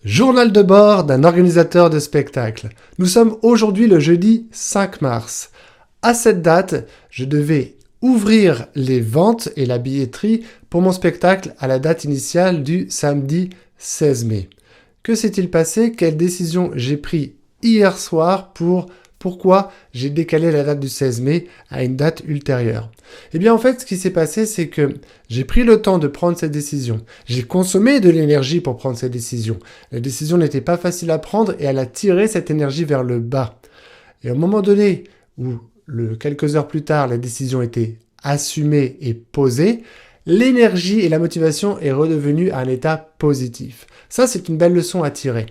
Journal de bord d'un organisateur de spectacle. Nous sommes aujourd'hui le jeudi 5 mars. À cette date, je devais ouvrir les ventes et la billetterie pour mon spectacle à la date initiale du samedi 16 mai. Que s'est-il passé? Quelle décision j'ai prise hier soir pourquoi j'ai décalé la date du 16 mai à une date ultérieure? Eh bien, en fait, ce qui s'est passé, c'est que j'ai pris le temps de prendre cette décision. J'ai consommé de l'énergie pour prendre cette décision. La décision n'était pas facile à prendre et elle a tiré cette énergie vers le bas. Et au moment donné où, quelques heures plus tard, la décision était assumée et posée, l'énergie et la motivation est redevenue à un état positif. Ça, c'est une belle leçon à tirer.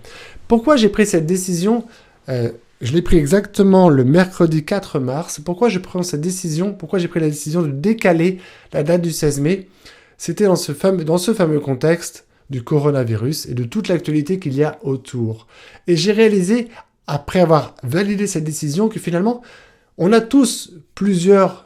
Pourquoi j'ai pris cette décision? Je l'ai pris exactement le mercredi 4 mars. Pourquoi je prends cette décision? Pourquoi j'ai pris la décision de décaler la date du 16 mai? C'était dans ce fameux contexte du coronavirus et de toute l'actualité qu'il y a autour. Et j'ai réalisé, après avoir validé cette décision, que finalement, on a tous plusieurs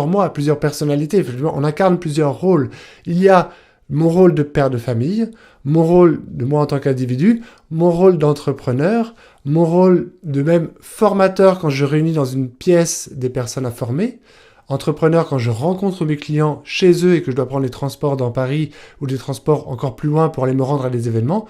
mois, plusieurs personnalités. On incarne plusieurs rôles. Il y a mon rôle de père de famille, mon rôle de moi en tant qu'individu, mon rôle d'entrepreneur, mon rôle de même formateur quand je réunis dans une pièce des personnes à former, entrepreneur quand je rencontre mes clients chez eux et que je dois prendre les transports dans Paris ou des transports encore plus loin pour aller me rendre à des événements.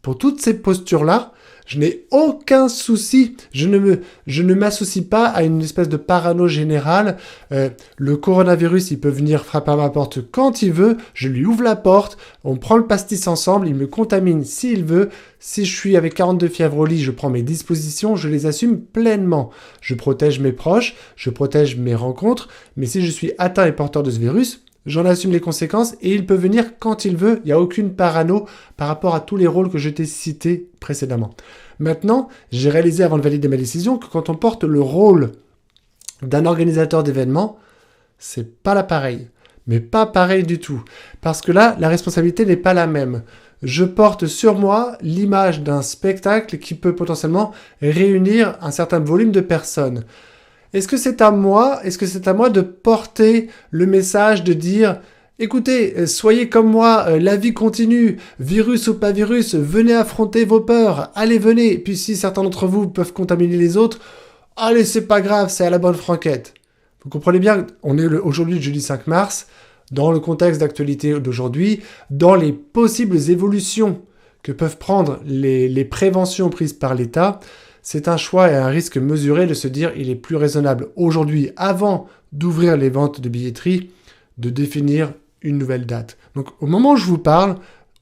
Pour toutes ces postures-là, je n'ai aucun souci. Je ne m'associe pas à une espèce de parano générale. Le coronavirus, il peut venir frapper à ma porte quand il veut. Je lui ouvre la porte. On prend le pastis ensemble. Il me contamine s'il veut. Si je suis avec 42 fièvres au lit, je prends mes dispositions. Je les assume pleinement. Je protège mes proches. Je protège mes rencontres. Mais si je suis atteint et porteur de ce virus, j'en assume les conséquences et il peut venir quand il veut. Il n'y a aucune parano par rapport à tous les rôles que je t'ai cités précédemment. Maintenant, j'ai réalisé avant de valider ma décision que quand on porte le rôle d'un organisateur d'événements, c'est pas la pareille. Mais pas pareil du tout. Parce que là, la responsabilité n'est pas la même. Je porte sur moi l'image d'un spectacle qui peut potentiellement réunir un certain volume de personnes. Est-ce que c'est à moi de porter le message de dire « Écoutez, soyez comme moi, la vie continue, virus ou pas virus, venez affronter vos peurs, allez venez, puis si certains d'entre vous peuvent contaminer les autres, allez c'est pas grave, c'est à la bonne franquette ». Vous comprenez bien, on est aujourd'hui le jeudi 5 mars, dans le contexte d'actualité d'aujourd'hui, dans les possibles évolutions que peuvent prendre les préventions prises par l'État. C'est un choix et un risque mesuré de se dire il est plus raisonnable aujourd'hui, avant d'ouvrir les ventes de billetterie, de définir une nouvelle date. Donc au moment où je vous parle,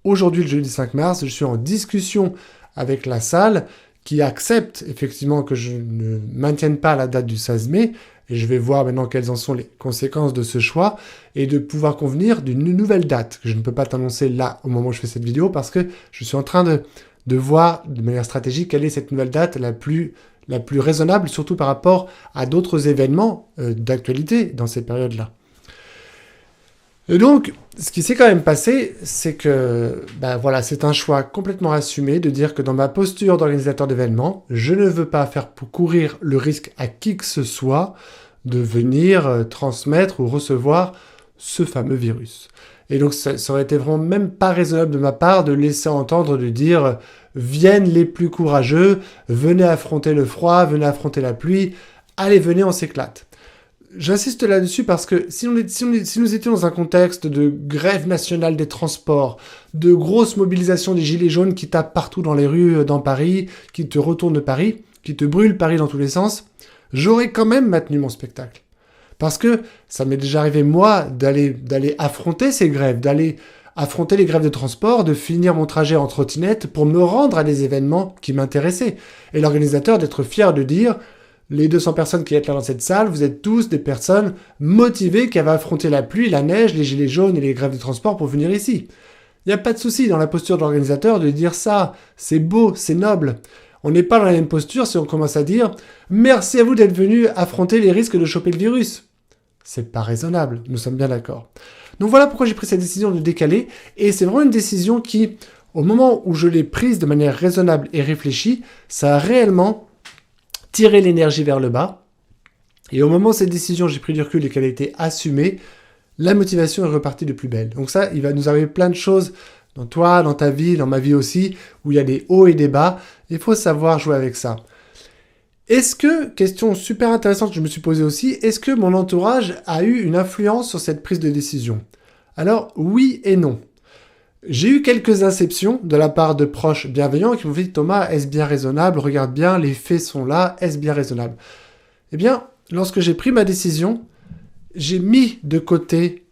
aujourd'hui le jeudi 5 mars, je suis en discussion avec la salle qui accepte effectivement que je ne maintienne pas la date du 16 mai et je vais voir maintenant quelles en sont les conséquences de ce choix et de pouvoir convenir d'une nouvelle date que je ne peux pas t'annoncer là au moment où je fais cette vidéo parce que je suis en train de voir de manière stratégique quelle est cette nouvelle date la plus raisonnable, surtout par rapport à d'autres événements d'actualité dans ces périodes-là. Et donc, ce qui s'est quand même passé, c'est que c'est un choix complètement assumé de dire que dans ma posture d'organisateur d'événements, je ne veux pas faire courir le risque à qui que ce soit de venir transmettre ou recevoir ce fameux virus. Et donc, ça aurait été vraiment même pas raisonnable de ma part de laisser entendre, de dire « Viennent les plus courageux, venez affronter le froid, venez affronter la pluie, allez, venez, on s'éclate ». J'insiste là-dessus parce que si nous étions dans un contexte de grève nationale des transports, de grosse mobilisation des gilets jaunes qui tapent partout dans les rues dans Paris, qui te retournent Paris, qui te brûlent Paris dans tous les sens, j'aurais quand même maintenu mon spectacle. Parce que ça m'est déjà arrivé, moi, d'aller affronter ces grèves, d'aller affronter les grèves de transport, de finir mon trajet en trottinette pour me rendre à des événements qui m'intéressaient. Et l'organisateur d'être fier de dire « Les 200 personnes qui êtes là dans cette salle, vous êtes tous des personnes motivées qui avaient affronté la pluie, la neige, les gilets jaunes et les grèves de transport pour venir ici. » Il n'y a pas de souci dans la posture de l'organisateur de dire ça. C'est beau, c'est noble. On n'est pas dans la même posture si on commence à dire « Merci à vous d'être venus affronter les risques de choper le virus ». C'est pas raisonnable, nous sommes bien d'accord. Donc voilà pourquoi j'ai pris cette décision de décaler, et c'est vraiment une décision qui, au moment où je l'ai prise de manière raisonnable et réfléchie, ça a réellement tiré l'énergie vers le bas, et au moment où cette décision, j'ai pris du recul et qu'elle a été assumée, la motivation est repartie de plus belle. Donc ça, il va nous arriver plein de choses dans toi, dans ta vie, dans ma vie aussi, où il y a des hauts et des bas. Il faut savoir jouer avec ça. Est-ce que, question super intéressante que je me suis posée aussi, est-ce que mon entourage a eu une influence sur cette prise de décision? Alors, oui et non. J'ai eu quelques inceptions de la part de proches bienveillants qui m'ont dit « Thomas, est-ce bien raisonnable? Regarde bien, les faits sont là, est-ce bien raisonnable ?» Eh bien, lorsque j'ai pris ma décision, j'ai mis de côté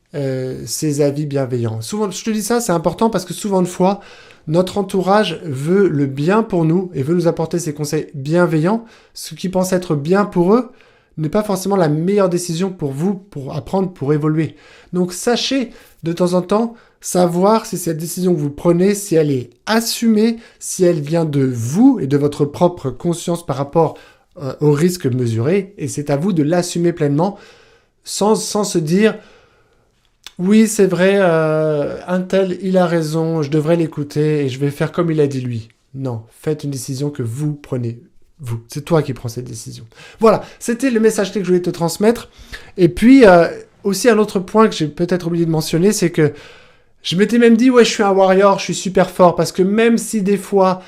ces avis bienveillants. Souvent, je te dis ça, c'est important parce que souvent de fois, notre entourage veut le bien pour nous et veut nous apporter ses conseils bienveillants. Ce qui pense être bien pour eux n'est pas forcément la meilleure décision pour vous, pour apprendre, pour évoluer. Donc, sachez de temps en temps savoir si cette décision que vous prenez, si elle est assumée, si elle vient de vous et de votre propre conscience par rapport au risque mesuré. Et c'est à vous de l'assumer pleinement sans se dire « Oui, c'est vrai, un tel, il a raison, je devrais l'écouter et je vais faire comme il a dit lui. » Non, faites une décision que vous prenez. Vous, c'est toi qui prends cette décision. Voilà, c'était le message que je voulais te transmettre. Et puis, aussi un autre point que j'ai peut-être oublié de mentionner, c'est que je m'étais même dit, ouais, je suis un warrior, je suis super fort, parce que même si des fois,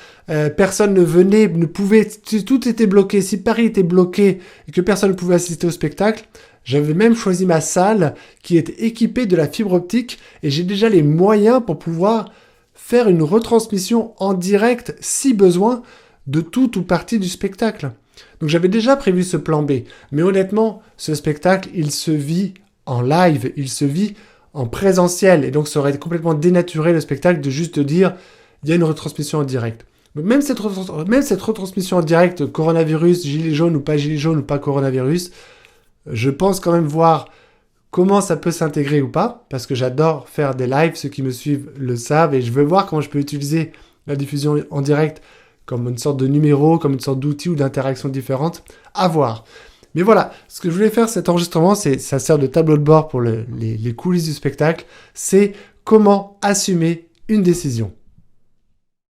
personne ne venait, ne pouvait, si tout était bloqué, si Paris était bloqué et que personne ne pouvait assister au spectacle, j'avais même choisi ma salle qui est équipée de la fibre optique et j'ai déjà les moyens pour pouvoir faire une retransmission en direct, si besoin, de tout ou partie du spectacle. Donc j'avais déjà prévu ce plan B. Mais honnêtement, ce spectacle, il se vit en live, il se vit en présentiel. Et donc ça aurait complètement dénaturé le spectacle de juste dire il y a une retransmission en direct. Donc même cette retransmission en direct, coronavirus, gilet jaune ou pas coronavirus, je pense quand même voir comment ça peut s'intégrer ou pas, parce que j'adore faire des lives, ceux qui me suivent le savent, et je veux voir comment je peux utiliser la diffusion en direct comme une sorte de numéro, comme une sorte d'outil ou d'interaction différente, à voir. Mais voilà, ce que je voulais faire cet enregistrement, ça sert de tableau de bord pour les coulisses du spectacle, c'est comment assumer une décision.